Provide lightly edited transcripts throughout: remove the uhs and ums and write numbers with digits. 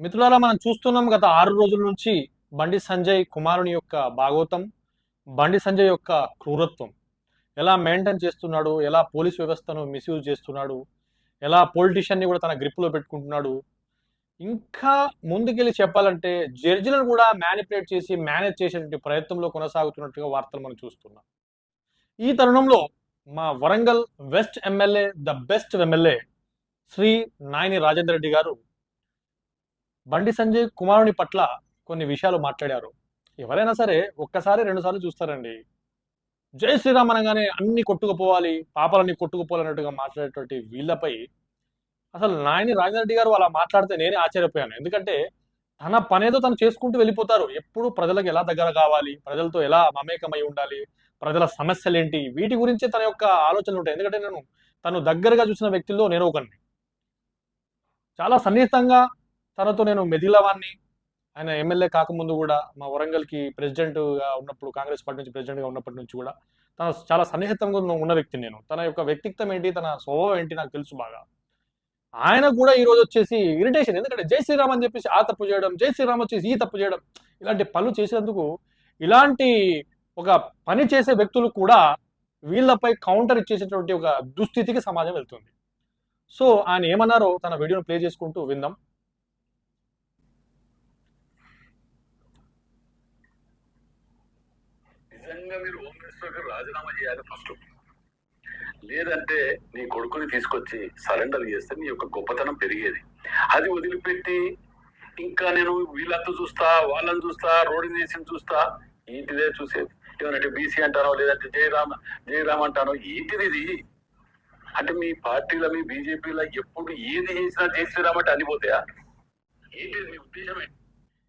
మిత్రులారా మనం చూస్తున్నాం గత 6 రోజుల నుంచి బండి సంజయ్ కుమారుని యొక్క భాగోతం, బండి సంజయ్ యొక్క క్రూరత్వం ఎలా మెయింటైన్ చేస్తున్నాడు, ఎలా పోలీస్ వ్యవస్థను మిస్యూజ్ చేస్తున్నాడు, ఎలా పొలిటీషియన్ని కూడా తన గ్రిప్‌లో పెట్టుకుంటున్నాడు. ఇంకా ముందుకెళ్ళి చెప్పాలంటే జడ్జిలను కూడా మ్యానిపులేట్ చేసి మేనేజ్ చేసేటువంటి ప్రయత్నంలో కొనసాగుతున్నట్టుగా వార్తలు మనం చూస్తున్నాం. ఈ తరుణంలో మా Warangal west MLA, the best MLA Shri Nayani Rajender Reddy గారు బండి సంజయ్ కుమారుని పట్ల కొన్ని విషయాలు మాట్లాడారు. ఎవరైనా సరే ఒక్కసారి 2 సార్లు చూస్తారండి. జై శ్రీరామ్ అనగానే అన్ని కొట్టుకుపోవాలి, పాపాలన్నీ కొట్టుకుపోవాలన్నట్టుగా మాట్లాడేటువంటి వీళ్ళపై అసలు నాయని రాజేందర్ రెడ్డి గారు అలా మాట్లాడితే నేనే ఆశ్చర్యపోయాను. ఎందుకంటే తన పనేదో తను చేసుకుంటూ వెళ్ళిపోతారు. ఎప్పుడు ప్రజలకు ఎలా దగ్గర కావాలి, ప్రజలతో ఎలా మమేకమై ఉండాలి, ప్రజల సమస్యలేంటి, వీటి గురించే తన యొక్క ఆలోచనలు ఉంటాయి. ఎందుకంటే తను దగ్గరగా చూసిన వ్యక్తుల్లో నేను ఒకడిని. చాలా సన్నిహితంగా తనతో నేను మెదిలవాన్ని. ఆయన ఎమ్మెల్యే కాకముందు కూడా మా వరంగల్కి ప్రెసిడెంట్గా ఉన్నప్పుడు, కాంగ్రెస్ పార్టీ నుంచి ప్రెసిడెంట్గా ఉన్నప్పటి నుంచి కూడా తన చాలా సన్నిహితంగా ఉన్న వ్యక్తిని నేను. తన యొక్క వ్యక్తిత్వం ఏంటి, తన స్వభావం ఏంటి నాకు తెలుసు బాగా. ఆయన కూడా ఈ రోజు వచ్చేసి ఇరిటేషన్. ఎందుకంటే జై శ్రీరామ్ అని చెప్పేసి ఆ తప్పు చేయడం, జై శ్రీరామ్ వచ్చేసి ఈ తప్పు చేయడం, ఇలాంటి పనులు చేసేందుకు ఇలాంటి ఒక పని చేసే వ్యక్తులు కూడా వీళ్ళపై కౌంటర్ ఇచ్చేసేటువంటి ఒక దుస్థితికి సమాజం వెళ్తుంది. సో ఆయన ఏమన్నారో తన వీడియోను ప్లే చేసుకుంటూ విందాం. నిజంగా మీరు హోమ్ మినిస్టర్ గారు రాజీనామా చేయాలి ఫస్ట్. లేదంటే నీ కొడుకుని తీసుకొచ్చి సరెండర్ చేస్తే నీ యొక్క గొప్పతనం పెరిగేది. అది వదిలిపెట్టి ఇంకా నేను వీళ్ళంతా చూస్తా, వాళ్ళని చూస్తా, రోడ్డు చేసి చూస్తా, ఏంటిదే చూసేది. ఏమంటే బీసీ అంటానో, లేదంటే జయరామ్ అంటానో, ఏంటిది ఇది? అంటే మీ పార్టీలో, మీ బీజేపీలో ఎప్పుడు ఏది చేసినా జై శ్రీరామ్ అంటే అనిపోతాయా? ఏంటిది మీ ఉద్దేశం?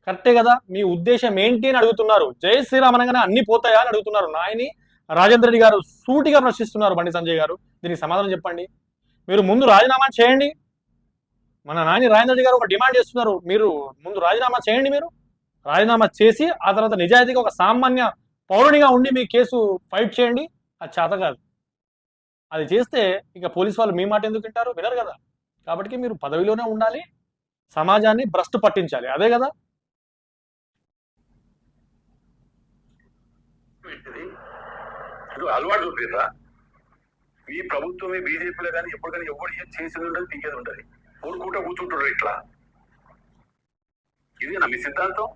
కరెక్టే కదా, మీ ఉద్దేశం ఏంటి అని అడుగుతున్నారు. జై శ్రీరామ్ అనగానే అన్ని పోతాయా అని అడుగుతున్నారు. నాయని రాజేంద్ర రెడ్డి గారు సూటిగా ప్రశ్నిస్తున్నారు. బండి సంజయ్ గారు దీనికి సమాధానం చెప్పండి. మీరు ముందు రాజీనామా చేయండి. మన నాయని రాజేంద్ర రెడ్డి గారు ఒక డిమాండ్ చేస్తున్నారు. మీరు ముందు రాజీనామా చేయండి. మీరు రాజీనామా చేసి ఆ తర్వాత నిజాయితీగా ఒక సామాన్య పౌరునిగా ఉండి మీ కేసు ఫైట్ చేయండి. అది చేత కాదు. అది చేస్తే ఇక పోలీసు వాళ్ళు మీ మాట ఎందుకు వింటారు? వినరు కదా. కాబట్టి మీరు పదవిలోనే ఉండాలి, సమాజాన్ని భ్రష్టు పట్టించాలి. అదే కదా. అలవాటు చూపిరా మీ ప్రభుత్వం, మీ బీజేపీలో కానీ ఎప్పుడు కానీ ఎవరు ఏం చేసేది ఉండదు, దిగేది ఉండదు. ఊరుకుంటూ కూర్చుంటారు ఇట్లా. ఇది నా మీ సిద్ధాంతం.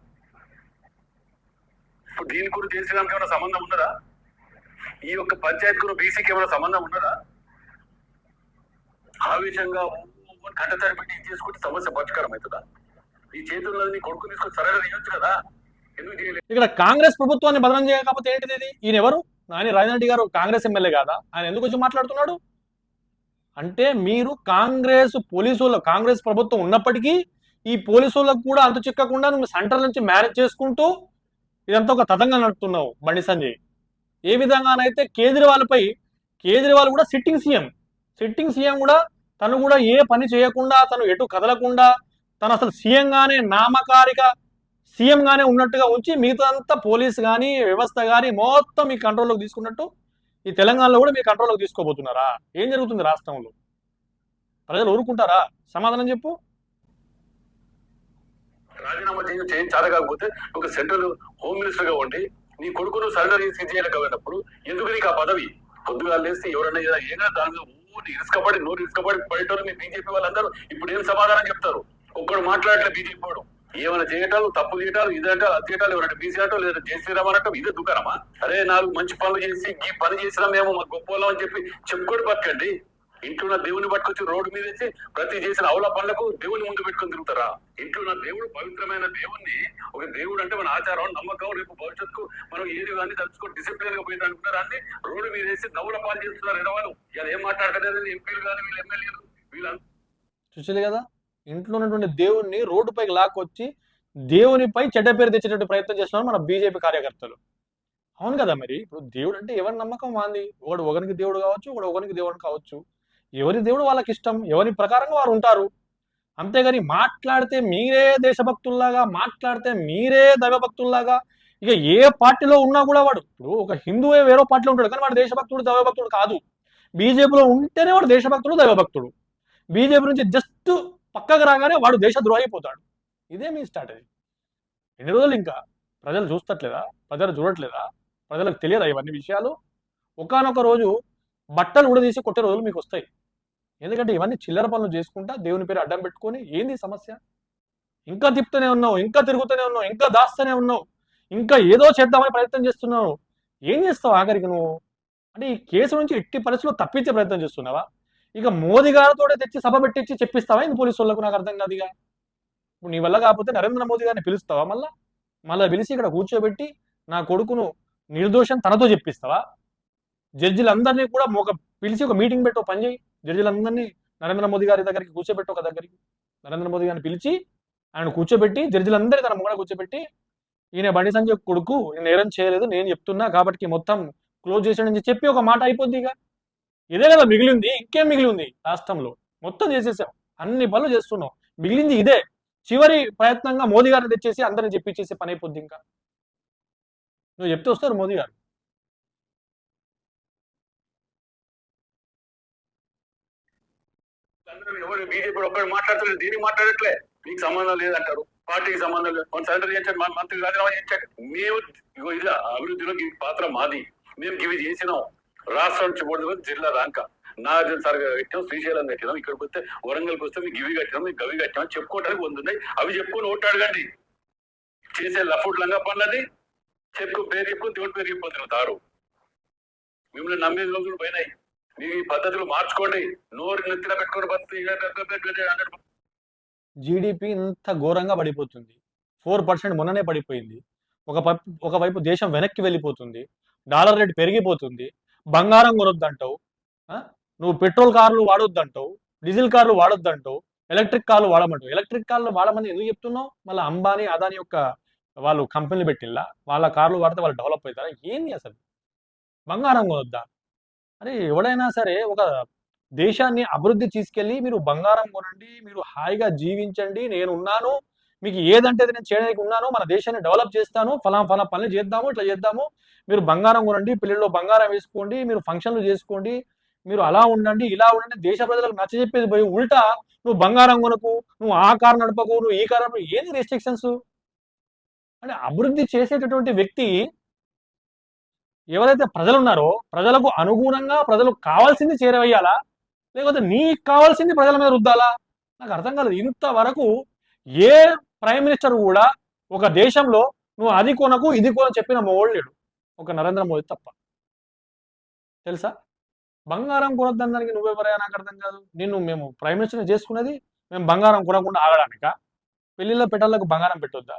ఇప్పుడు దీని గురించి చేసేదానికి ఏమైనా సంబంధం ఉన్నదా? ఈ యొక్క పంచాయత్ గురు బీసీకి ఏమైనా సంబంధం ఉన్నదా? ఆవేశంగా గంట తరబడి చేసుకుంటే సమస్య పరిష్కారం అవుతుందా? ఈ చేతుల్లో నీ కొడుకు తీసుకొని సరైన ఇవ్వచ్చు కదా. ఎందుకు చేయలేదు? ఇక్కడ కాంగ్రెస్ ప్రభుత్వాన్ని బదనం చేయకపోతే ఏంటిది ఇది? ఈయన ఎవరు? నాయని రాజేంద్ర రెడ్డి గారు కాంగ్రెస్ ఎమ్మెల్యే కాదా? ఆయన ఎందుకు వచ్చి మాట్లాడుతున్నాడు? అంటే మీరు కాంగ్రెస్ ప్రభుత్వం ఉన్నప్పటికీ ఈ పోలీసులకు కూడా అంతు చిక్కకుండా నువ్వు సెంట్రల్ నుంచి మేనేజ్ చేసుకుంటూ ఇదంతా ఒక తతంగా నడుపుతున్నావు బండి సంజయ్. ఏ విధంగానైతే కేజ్రీవాల్ కూడా సిట్టింగ్ సీఎం కూడా తను కూడా ఏ పని చేయకుండా, తను ఎటు కదలకుండా, తను అసలు సీఎంగానే నామకారిక సీఎంగానే ఉన్నట్టుగా ఉంచి మిగతాదంతా పోలీస్ కానీ, వ్యవస్థ కానీ మొత్తం మీ కంట్రోల్లోకి తీసుకున్నట్టు ఈ తెలంగాణలో కూడా మీ కంట్రోల్లోకి తీసుకోబోతున్నారా? ఏం జరుగుతుంది రాష్ట్రంలో? ప్రజలు ఊరుకుంటారా? సమాధానం చెప్పు. రాజీనామా చేయం చాలా కాకపోతే ఒక సెంట్రల్ హోమ్ మినిస్టర్ గా ఉండి నీ కొడుకును సరెండర్ చేయలేకపోయినప్పుడు ఎందుకు నీకు ఆ పదవి? పొద్దుగా లేస్తే ఎవరైనా ఏదైనా దానిలో నోరు ఇసుకపడి పడేటోళ్ళు మీ బీజేపీ వాళ్ళందరూ ఇప్పుడు ఏం సమాధానం చెప్తారు? ఒక్కడు మాట్లాడలే బీజేపీ వాడు. ఏమైనా చేయటాలు, తప్పు చేయటాలు, ఇదంటారు, అది చేయటాలు, ఎవరంటే బీసీ అంటో లేదా జై శ్రీరామ్ అనటం ఇదే దుకాణమా? అరే 4 మంచి పనులు చేసి ఈ పని చేసినా మేము మా గొప్ప అని చెప్పి చెప్పుకొని బతకండి. ఇంట్లో ఉన్న దేవుని పట్టుకొచ్చి రోడ్డు మీద వేసి ప్రతి చేసిన అవల పనులకు దేవుని ముందు పెట్టుకొని తిరుగుతారా? ఇంట్లో ఉన్న దేవుడు, పవిత్రమైన దేవుణ్ణి, ఒక దేవుడు అంటే మన ఆచారం, నమ్మకం, రేపు భవిష్యత్తుకు మనం ఏది కానీ తలుచుకొని డిసిప్లిన్ గా పోయింది అనుకున్నారు. అన్ని రోడ్డు మీద వేసి నవ్వుల పాలు చేస్తున్నారు. ఎడవాళ్ళు ఇలా ఏం మాట్లాడలేదు. ఎంపీలు కానీ వీళ్ళు ఎమ్మెల్యేలు వీళ్ళంతా చూసేది కదా, ఇంట్లో ఉన్నటువంటి దేవుణ్ణి రోడ్డుపైకి లాక్కొచ్చి దేవునిపై చెడ్డ పేరు తెచ్చేటువంటి ప్రయత్నం చేస్తున్నారు మన బీజేపీ కార్యకర్తలు. అవును కదా. మరి ఇప్పుడు దేవుడు అంటే ఎవరి నమ్మకం వాంది. ఒకరికి దేవుడు కావచ్చు, ఒకరికి దేవుడు కావచ్చు. ఎవరి దేవుడు వాళ్ళకి ఇష్టం, ఎవరి ప్రకారంగా వారు ఉంటారు. అంతేగాని మాట్లాడితే మీరే దేశభక్తుల్లాగా, మాట్లాడితే మీరే దైవభక్తుల్లాగా, ఇక ఏ పార్టీలో ఉన్నా కూడా వాడు, ఇప్పుడు ఒక హిందువే వేరే పార్టీలో ఉంటాడు కానీ వాడు దేశభక్తుడు దైవభక్తుడు కాదు. బీజేపీలో ఉంటేనే వాడు దేశభక్తుడు దైవభక్తుడు. బీజేపీ నుంచి జస్ట్ పక్కకు రాగానే వాడు దేశద్రోహి అయిపోతాడు. ఇదే మీ స్ట్రాటజీ. ఎన్ని రోజులు ఇంకా ప్రజలు చూస్తట్లేదా? ప్రజలు చూడట్లేదా? ప్రజలకు తెలియదా ఇవన్నీ విషయాలు? ఒకానొక రోజు బట్టలు ఉడదీసి కొట్టే రోజులు మీకు వస్తాయి. ఎందుకంటే ఇవన్నీ చిల్లర పనులు చేసుకుంటా దేవుని పేరు అడ్డం పెట్టుకొని ఏంది సమస్య? ఇంకా తిప్పుతూనే ఉన్నావు, ఇంకా తిరుగుతూనే ఉన్నావు, ఇంకా దాస్తూనే ఉన్నావు, ఇంకా ఏదో చేద్దామని ప్రయత్నం చేస్తున్నావు. ఏం చేస్తావు ఆఖరికి నువ్వు? అంటే ఈ కేసు నుంచి ఎట్టి పరిస్థితుల్లో తప్పించే ప్రయత్నం చేస్తున్నావా? ఇక మోదీ గారితో తెచ్చి సభ పెట్టించి చెప్పిస్తావా ఇంది పోలీసు వాళ్ళకు? నాకు అర్థం కాదు. ఇక ఇప్పుడు నీ వల్ల కాకపోతే నరేంద్ర మోదీ గారిని పిలుస్తావా? మళ్ళీ పిలిచి ఇక్కడ కూర్చోబెట్టి నా కొడుకును నిర్దోషం తనతో చెప్పిస్తావా? జడ్జిలందరినీ కూడా పిలిచి ఒక మీటింగ్ పెట్టి ఒక పని చేయి. జడ్జిలందరినీ నరేంద్ర మోదీ గారి దగ్గరికి కూర్చోబెట్టి ఒక దగ్గరికి నరేంద్ర మోదీ గారిని పిలిచి ఆయన కూర్చోబెట్టి జడ్జిలందరూ తన ముంగడ కూర్చోబెట్టి ఈయన బండి సంజయ్ కొడుకు నేను నేరం చేయలేదు, నేను చెప్తున్నా కాబట్టి మొత్తం క్లోజ్ చేసాడని చెప్పి ఒక మాట అయిపోద్ది. ఇక ఇదే కదా మిగిలింది. ఇంకేం మిగిలి ఉంది? రాష్ట్రంలో మొత్తం చేసేసాం, అన్ని పనులు చేస్తున్నాం, మిగిలింది ఇదే. చివరి ప్రయత్నంగా మోదీ గారిని తెచ్చేసి అందరిని చెప్పించేసి పని అయిపోద్ది. ఇంకా నువ్వు చెప్తే వస్తారు మోదీ గారు. ఎవరు బీజేపీ ఒక్కరు మాట్లాడుతున్నారు, దీనికి మాట్లాడట్లే. నీకు సంబంధం లేదంటారు, పార్టీకి సంబంధం లేదు. మన సెంటర్ చేయించాడు, మన మంత్రి రాజీనామా చేయించాడు. మేము ఇది అభివృద్ధిలో ఈ పాత్ర మాది, మేము ఇవి చేసినాం. రాష్ట్రం నుంచి 3 జిల్లా దాకా నాగార్జున సాగర్ కట్టాం, శ్రీశైలం కట్టినాం, ఇక్కడికి వస్తే వరంగల్కి వస్తే మీకు ఇవి కట్టినాం, మీకు గవి కట్టినాం చెప్పుకోవడానికి ఉన్నాయి. అవి చెప్పుకొని ఓటు అడగండి. చేసే లఫుడ్ లంగా పనులని పేరు చెప్పుకొని దేవుడి పేరు చెప్పుకుంటున్నారు. మిమ్మల్ని నమ్మే రోజులు పోయినాయి. మీ పద్ధతులు మార్చుకోండి. నోరు నెత్తిన పెట్టుకుని జీడిపి ఇంత ఘోరంగా పడిపోతుంది. 4% మొన్ననే పడిపోయింది. ఒకవైపు దేశం వెనక్కి వెళ్ళిపోతుంది, డాలర్ రేటు పెరిగిపోతుంది, బంగారం కొనొద్దంటావు, నువ్వు పెట్రోల్ కార్లు వాడొద్దంటావు, డీజిల్ కార్లు వాడొద్దంటావు, ఎలక్ట్రిక్ కార్లు వాడమంటావు. ఎలక్ట్రిక్ కార్లు వాడమని ఎందుకు చెప్తున్నావు? మళ్ళీ అంబానీ అదాని యొక్క వాళ్ళు కంపెనీలు పెట్టిల్లా, వాళ్ళ కార్లు వాడితే వాళ్ళు డెవలప్ అవుతారా? ఏంది అసలు? బంగారం కొనొద్దా? అరే ఎవడైనా సరే ఒక దేశాన్ని అభివృద్ధి తీసుకెళ్ళి మీరు బంగారం కొనండి, మీరు హాయిగా జీవించండి, నేను ఉన్నాను, మీకు ఏదంటే నేను చేయడానికి ఉన్నాను, మన దేశాన్ని డెవలప్ చేస్తాను, ఫలా పనులు చేద్దాము, ఇట్లా చేద్దాము, మీరు బంగారం కొనండి, పిల్లల్లో బంగారం వేసుకోండి, మీరు ఫంక్షన్లు చేసుకోండి, మీరు అలా ఉండండి, ఇలా ఉండండి, దేశ ప్రజలకు నచ్చ చెప్పేది పోయి ఉల్టా నువ్వు బంగారం కొనకు, నువ్వు ఆ కారు నడపకు, నువ్వు ఈ కారు నడపకు. ఏంది రెస్ట్రిక్షన్స్? అంటే అభివృద్ధి చేసేటటువంటి వ్యక్తి ఎవరైతే ప్రజలు ఉన్నారో ప్రజలకు అనుగుణంగా ప్రజలకు కావాల్సింది చేరవేయాలా, లేకపోతే నీకు కావాల్సింది ప్రజల మీద రుద్దాలా? నాకు అర్థం కాలేదు. ఇంతవరకు ఏ ప్రైమ్ మినిస్టర్ కూడా ఒక దేశంలో నువ్వు అది కొనకు ఇది కొన చెప్పిన మోడు లేడు, ఒక నరేంద్ర మోదీ తప్ప. తెలుసా? బంగారం కొనొద్దని దానికి నువ్వెవరైనా నాకు అర్థం కాదు. మేము ప్రైమ్ మినిస్టర్ని చేసుకున్నది మేము బంగారం కొనకుండా ఆగడానిక? పెళ్లిళ్ళ పెట్టాలకు బంగారం పెట్టొద్దా?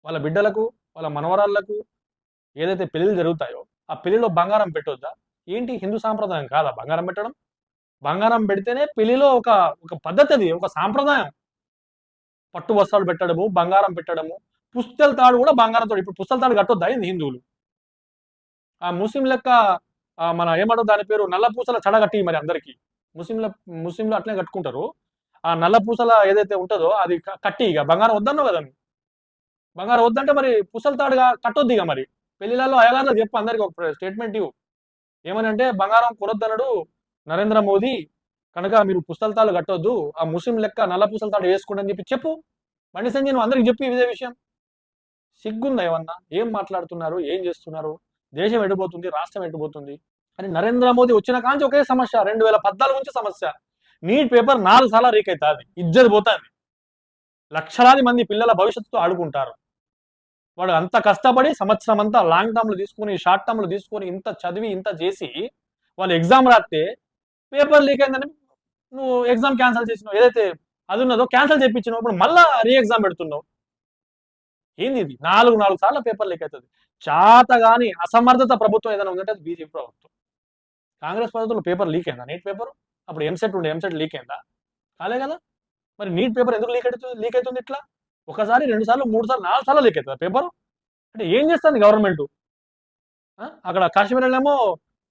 వాళ్ళ బిడ్డలకు, వాళ్ళ మనవరాళ్లకు ఏదైతే పెళ్లిళ్ళు జరుగుతాయో ఆ పెళ్లిలో బంగారం పెట్టొద్దా? ఏంటి హిందూ సాంప్రదాయం కాదా బంగారం పెట్టడం? బంగారం పెడితేనే పెళ్లిలో ఒక పద్ధతి, అది ఒక సాంప్రదాయం. పట్టు వస్త్రాలు పెట్టడము, బంగారం పెట్టడము, పుస్తల తాడు కూడా బంగారంతో. ఇప్పుడు పుస్తల తాడు కట్టొద్దా ఇది హిందువులు? ఆ ముస్లిం లెక్క మన ఏమంటారు దాని పేరు, నల్ల పూసల చడ కట్టి మరి అందరికి ముస్లింలు అట్లనే కట్టుకుంటారు. ఆ నల్ల పూసల ఏదైతే ఉంటుందో అది కట్టి, ఇక బంగారం వద్దన్నావు కదా. బంగారం వద్దంటే మరి పుస్తల తాడుగా కట్టొద్దు. ఇక మరి పెళ్లిళ్ళలో అయ్యగారులో చెప్పు, అందరికి ఒక స్టేట్మెంట్ ఇవ్వు. ఏమని అంటే బంగారం కొనొద్దన్నాడు నరేంద్ర మోదీ కనుక మీరు పుస్తల తాడు కట్టొద్దు, ఆ ముస్లిం లెక్క నల్ల పుస్తల తాడు వేసుకోండి అని చెప్పు. బండి సంజయ్ నువ్వు అందరికి చెప్పి ఇదే విషయం. సిగ్గుందా ఏమన్నా? ఏం మాట్లాడుతున్నారు, ఏం చేస్తున్నారు? దేశం ఎడిపోతుంది, రాష్ట్రం ఎడిపోతుంది అని నరేంద్ర మోదీ వచ్చిన కాంచి ఒకే సమస్య. 2014 నుంచి సమస్య. నీట్ పేపర్ 4 సార్లు రీక్ అవుతుంది, ఇజ్జత్ పోతుంది, లక్షలాది మంది పిల్లల భవిష్యత్తుతో ఆడుకుంటారు. వాడు అంత కష్టపడి సంవత్సరం అంతా లాంగ్ టర్మ్లు తీసుకుని, షార్ట్ టర్మ్లు తీసుకుని, ఇంత చదివి ఇంత చేసి వాళ్ళు ఎగ్జామ్ రాస్తే పేపర్ లీక్ అయిందని నువ్వు ఎగ్జామ్ క్యాన్సిల్ చేసినావు. ఏదైతే అది ఉన్నదో క్యాన్సిల్ చేయించినావు, ఇప్పుడు మళ్ళా రీ ఎగ్జామ్ పెడుతున్నావు. ఏంది ఇది? 4 సార్లు పేపర్ లీక్ అవుతుంది. చాత గాని అసమర్థత ప్రభుత్వం ఏదైనా ఉందంటే అది బీజేపీ ప్రభుత్వం. కాంగ్రెస్ ప్రభుత్వంలో పేపర్ లీక్ అయిందా? నీట్ పేపర్ అప్పుడు ఎంసెట్ ఉండే, ఎంసెట్ లీక్ అయిందా? కాలే కదా. మరి నీట్ పేపర్ ఎందుకు లీక్ అవుతుంది ఇట్లా? ఒకసారి, 2 సార్లు, 3 సార్లు, 4 సార్లు లీక్ అవుతుంది పేపర్. అంటే ఏం చేస్తుంది గవర్నమెంట్? అక్కడ కాశ్మీర్లోనేమో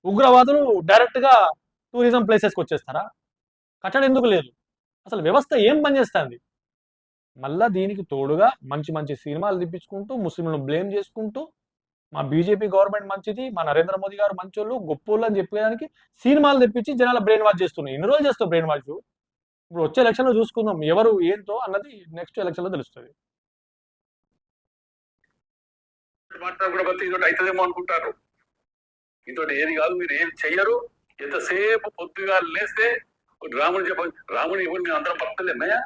ఉగ్రవాదులు డైరెక్ట్ గా టూరిజం ప్లేసెస్కి వచ్చేస్తారా? కట్టడం ఎందుకు లేదు? అసలు వ్యవస్థ ఏం పనిచేస్తుంది? మళ్ళా దీనికి తోడుగా మంచి మంచి సినిమాలు తెప్పించుకుంటూ, ముస్లింలను బ్లేమ్ చేసుకుంటూ, మా బీజేపీ గవర్నమెంట్ మంచిది, మా నరేంద్ర మోదీ గారు మంచోళ్ళు, గొప్పోళ్ళు అని చెప్పేదానికి సినిమాలు తెప్పించి జనాల బ్రెయిన్ వాష్ చేస్తున్నాయి. ఎన్ని రోజులు చేస్తావు బ్రెయిన్ వాష్? ఇప్పుడు వచ్చే ఎలక్షన్లో చూసుకుందాం ఎవరు ఏంటో అన్నది నెక్స్ట్ ఎలక్షన్లో తెలుస్తుంది. మాట్లాడకపోతే ఇదొకటి అవుతుందేమో అనుకుంటారు. ఇదొకటి ఏది కాదు, మీరు ఏం చెయ్యరు. ఎంతసేపు పొద్దుగా లేస్తే రాముడు చెప్ప రాముడు ఎవరు మేము అందరం భక్తులేమయ్యా,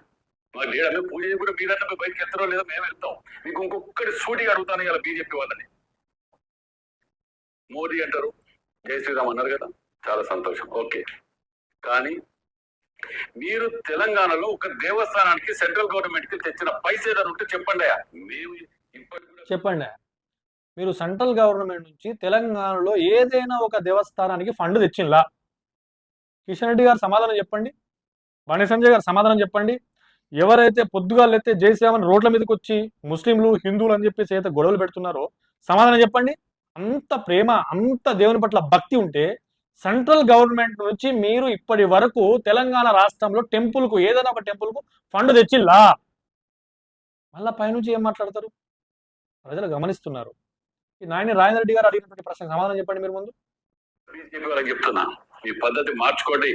మా లేడమే పూజ కూడా మీరన్నా బయటకు వెళ్తారో లేదో మేము వెళ్తాం. మీకు ఇంకొకటి సూటిగా అడుగుతాను ఇలా బీజేపీ వాళ్ళని. మోదీ అంటారు, జై శ్రీరామ్ అన్నారు కదా, చాలా సంతోషం, ఓకే. కానీ మీరు తెలంగాణలో ఒక దేవస్థానానికి సెంట్రల్ గవర్నమెంట్ కి తెచ్చిన పైసా ఏదైనా ఉంటే చెప్పండి. మేము చెప్పండి, మీరు సెంట్రల్ గవర్నమెంట్ నుంచి తెలంగాణలో ఏదైనా ఒక దేవస్థానానికి ఫండ్ తెచ్చిందా? కిషన్ రెడ్డి గారు సమాధానం చెప్పండి, బండి సంజయ్ గారు సమాధానం చెప్పండి. ఎవరైతే పొద్దుగాలైతే జై శ్రీరామన్ రోడ్ల మీదకి వచ్చి ముస్లింలు హిందువులు అని చెప్పేసి అయితే గొడవలు పెడుతున్నారో సమాధానం చెప్పండి. అంత ప్రేమ, అంత దేవుని పట్ల భక్తి ఉంటే సెంట్రల్ గవర్నమెంట్ నుంచి మీరు ఇప్పటి వరకు తెలంగాణ రాష్ట్రంలో టెంపుల్కు ఏదైనా ఒక టెంపుల్కు ఫండ్ తెచ్చిల్లా? మళ్ళా పైనుంచి ఏం మాట్లాడతారు? ప్రజలు గమనిస్తున్నారు. ఈ నాయని రాజేంద్ర రెడ్డి గారు అడిగినటువంటి ప్రశ్నకు సమాధానం చెప్పండి మీరు ముందు. బీజేపీ వాళ్ళకి చెప్తున్నా, ఈ పద్ధతి మార్చుకోండి.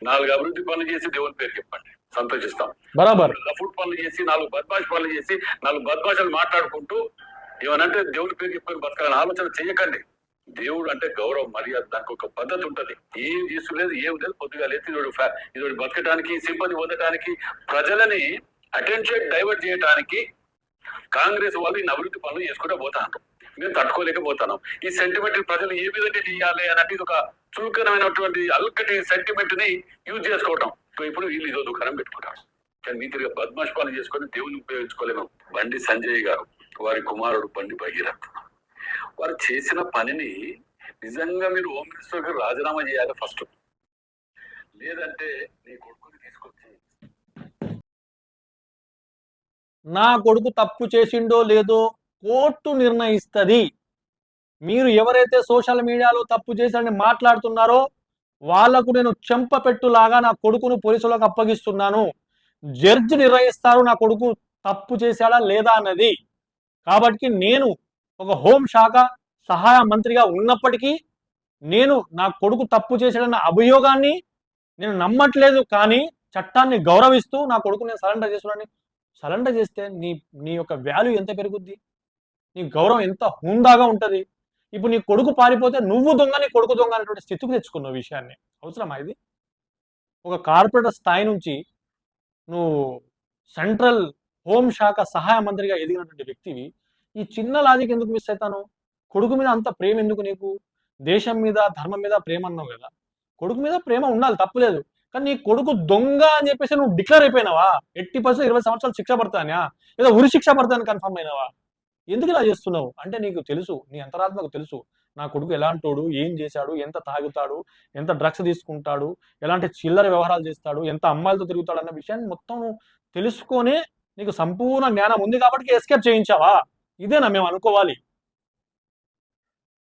4 అభివృద్ధి పనులు చేసి దేవుని పేరు చెప్పండి, సంతోషిస్తాం. బరాబర్ ఫుడ్ పనులు చేసి 4 బద్మాష్ పనులు చేసి 4 బద్మాషాలు మాట్లాడుకుంటూ ఏమనంటే దేవుని పేరు చెప్పుకొని బతకాలని ఆలోచన చేయకండి. దేవుడు అంటే గౌరవం, మర్యాద, దానికి ఒక పద్ధతి ఉంటది. ఏం తీసులేదు, ఏం లేదు. పొద్దుగా లేచి ఇదోడు బతకడానికి, సింపతి పొందడానికి, ప్రజలని అటెన్షన్ డైవర్ట్ చేయడానికి కాంగ్రెస్ వాళ్ళు ఈ అభివృద్ధి పనులు చేసుకుంటూ పోతాను. మేము తట్టుకోలేకపోతాను. ఈ సెంటిమెంట్ ప్రజలు ఏ విధంగా చేయాలి అన్నట్టు ఇది ఒక చులకనమైనటువంటి అల్కటి సెంటిమెంట్ ని యూజ్ చేసుకోవటం. ఇప్పుడు వీళ్ళు ఇదో దుకాణం పెట్టుకుంటారు. కానీ మీ తిరిగి బద్మాష్ పాలన చేసుకొని దేవుని ఉపయోగించుకోలేము. బండి సంజయ్ గారు, వారి కుమారుడు బండి భగీరథ్, వారు చేసిన పనిని నిజంగా మీరు హోమ్ మినిస్టర్ గారు రాజీనామా చేయాలి ఫస్ట్. లేదంటే నీ కొడుకుని తీసుకొచ్చి, నా కొడుకు తప్పు చేసిండో లేదో కోర్టు నిర్ణయిస్తుంది. మీరు ఎవరైతే సోషల్ మీడియాలో తప్పు చేశారని మాట్లాడుతున్నారో వాళ్లకు నేను చెంపపెట్టులాగా నా కొడుకును పోలీసులకు అప్పగిస్తున్నాను. జడ్జి నిర్ణయిస్తారు నా కొడుకు తప్పు చేశాడా లేదా అన్నది. కాబట్టి నేను ఒక హోంశాఖ సహాయ మంత్రిగా ఉన్నప్పటికీ నేను నా కొడుకు తప్పు చేశాడన్న అభియోగాన్ని నేను నమ్మట్లేదు. కానీ చట్టాన్ని గౌరవిస్తూ నా కొడుకు నేను సరెండర్ చేస్తున్నాను. సరెండర్ చేస్తే నీ యొక్క వాల్యూ ఎంత పెరుగుద్ది, నీ గౌరవం ఎంత హుందాగా ఉంటుంది. ఇప్పుడు నీ కొడుకు పారిపోతే నువ్వు దొంగ, నీ కొడుకు దొంగ అనేటువంటి స్థితికి తెచ్చుకున్న విషయాన్ని అవసరమా? ఇది ఒక కార్పొరేటర్ స్థాయి నుంచి నువ్వు సెంట్రల్ హోంశాఖ సహాయ మంత్రిగా ఎదిగినటువంటి వ్యక్తివి. ఈ చిన్న లాజిక్ ఎందుకు మిస్ అవుతాను? కొడుకు మీద అంత ప్రేమ ఎందుకు నీకు? దేశం మీద, ధర్మం మీద ప్రేమ అన్నావు కదా, కొడుకు మీద ప్రేమ ఉండాలి, తప్పులేదు. కానీ నీ కొడుకు దొంగ అని చెప్పేసి నువ్వు డిక్లేర్ అయిపోయినావా? 80% 20 సంవత్సరాలు శిక్ష పడతానా, ఏదో ఉరి శిక్ష పడతాను కన్ఫర్మ్ అయినావా? ఎందుకు ఇలా చేస్తున్నావు అంటే నీకు తెలుసు, నీ అంతరాత్మకు తెలుసు నా కొడుకు ఎలాంటోడు, ఏం చేశాడు, ఎంత తాగుతాడు, ఎంత డ్రగ్స్ తీసుకుంటాడు, ఎలాంటి చిల్లర వ్యవహారాలు చేస్తాడు, ఎంత అమ్మాయిలతో తిరుగుతాడు అన్న విషయాన్ని మొత్తం తెలుసుకొని నీకు సంపూర్ణ జ్ఞానం ఉంది కాబట్టి ఎస్కేప్ చేయించావా? ఇదేనా మేము అనుకోవాలి?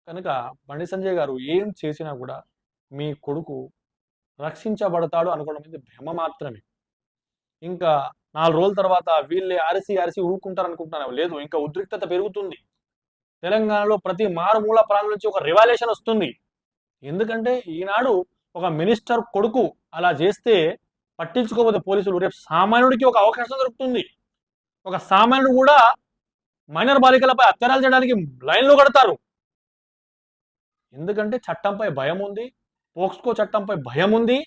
కనుక బండి సంజయ్ గారు ఏం చేసినా కూడా మీ కొడుకు రక్షించబడతాడు అనుకోవడం అనేది భ్రమ మాత్రమే. ఇంకా 4 రోజుల తర్వాత వీళ్ళే అరిసి ఊరుకుంటారు అనుకుంటున్నాను. లేదు, ఇంకా ఉద్రిక్తత పెరుగుతుంది. తెలంగాణలో ప్రతి మారుమూల ప్రాంతం నుంచి ఒక రివాల్యూషన్ వస్తుంది. ఎందుకంటే ఈనాడు ఒక మినిస్టర్ కొడుకు అలా చేస్తే పట్టించుకోకపోతే పోలీసులు, రేపు సామాన్యుడికి ఒక అవకాశం దొరుకుతుంది. ఒక సామాన్యుడు కూడా మైనర్ బాలికలపై అత్యాచారాలు చేయడానికి లైన్లో కడతారు. ఎందుకంటే చట్టంపై భయం ఉంది, పోక్స్కో చట్టంపై భయం ఉంది.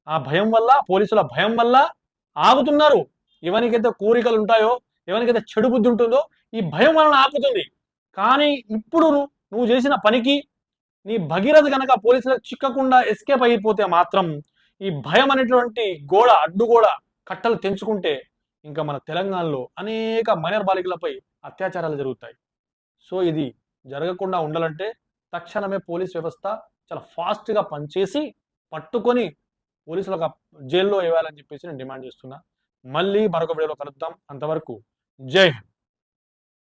ఆ భయం వల్ల, పోలీసుల భయం వల్ల ఆగుతున్నారు. ఎవరికైతే కోరికలు ఉంటాయో, ఎవరికైతే చెడు బుద్ధి ఉంటుందో ఈ భయం వలన ఆపుతుంది. కానీ ఇప్పుడు నువ్వు చేసిన పనికి నీ భగీరథ కనుక పోలీసులకు చిక్కకుండా ఎస్కేప్ అయిపోతే మాత్రం ఈ భయం అనేటువంటి గోడ, అడ్డుగోడ కట్టలు తెంచుకుంటే ఇంకా మన తెలంగాణలో అనేక మైనర్ బాలికలపై అత్యాచారాలు జరుగుతాయి. సో ఇది జరగకుండా ఉండాలంటే తక్షణమే పోలీస్ వ్యవస్థ చాలా ఫాస్ట్గా పనిచేసి పట్టుకొని పోలీసులకు జైల్లో వేయాలని చెప్పేసి నేను డిమాండ్ చేస్తున్నా. మళ్ళీ మరొక వీడియోలో కలుద్దాం. అంతవరకు జై హింద్.